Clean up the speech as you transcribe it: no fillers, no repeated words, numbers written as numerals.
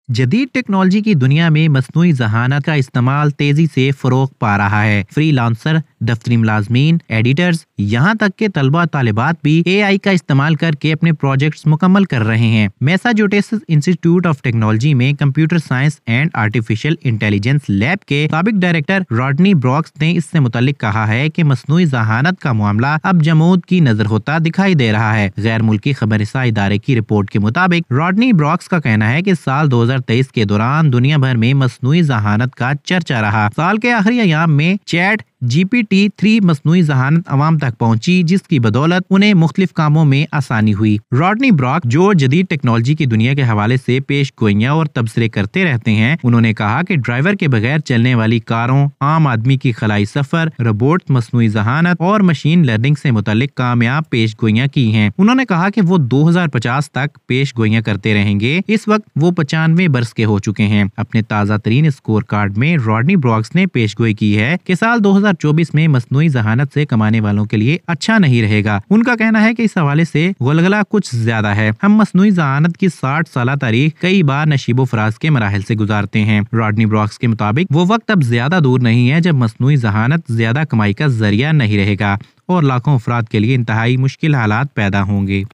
जदीद टेक्नोलॉजी की दुनिया में मसनूई जहानत का इस्तेमाल तेजी से फरोग पा रहा है। फ्री लांसर, दफ्तरी मुलाजमीन, एडिटर्स, यहाँ तक के तलबा तालिबात भी AI का इस्तेमाल करके अपने प्रोजेक्ट्स मुकम्मल कर रहे हैं। मैसाचुसेट्स इंस्टीट्यूट ऑफ टेक्नोलॉजी में computer science and artificial intelligence lab के साबिक डायरेक्टर रॉडनी ब्रॉक्स ने इससे मुतल्लिक कहा है कि मसनूई जहानत का मामला अब जमूद की नजर होता दिखाई दे रहा है। गैर मुल्की खबरसा इदारे की रिपोर्ट के मुताबिक रॉडनी ब्रॉक्स का कहना है कि साल 2023 के दौरान दुनिया भर में मसनूई जहानत का चर्चा रहा। साल के आखिरी अयाम में चैट GPT-3 मसनूई जहानत अवाम तक पहुंची, जिसकी बदौलत उन्हें मुख्तलिफ कामों में आसानी हुई। रॉडनी ब्रॉक, जो जदीद टेक्नोलॉजी की दुनिया के हवाले से पेश गोइयां और तबसरे करते रहते हैं, उन्होंने कहा कि ड्राइवर के बगैर चलने वाली कारों, आम आदमी की खलाई सफर, रोबोट, मसनूई जहानत और मशीन लर्निंग से मुतल्लिक कामयाब पेश गोइयां की हैं। उन्होंने कहा कि वो 2050 तक पेश गोइयां करते रहेंगे। इस वक्त वो 95 बरस के हो चुके हैं। अपने ताज़ा तरीन स्कोर कार्ड में रॉडनी ब्रॉक्स ने पेश गोई की है कि साल 2024 में मसनूई जहानत से कमाने वालों के लिए अच्छा नहीं रहेगा। उनका कहना है कि इस हवाले से गुलगला कुछ ज्यादा है। हम मसनूई जहानत की 60 साल तारीख कई बार नशीबो फराज के मराहिल से गुजारते हैं। रॉडनी ब्रॉक्स के मुताबिक वो वक्त अब ज्यादा दूर नहीं है जब मसनूई जहानत ज्यादा कमाई का जरिया नहीं रहेगा और लाखों अफराद के लिए इंतहाई मुश्किल हालात पैदा होंगे।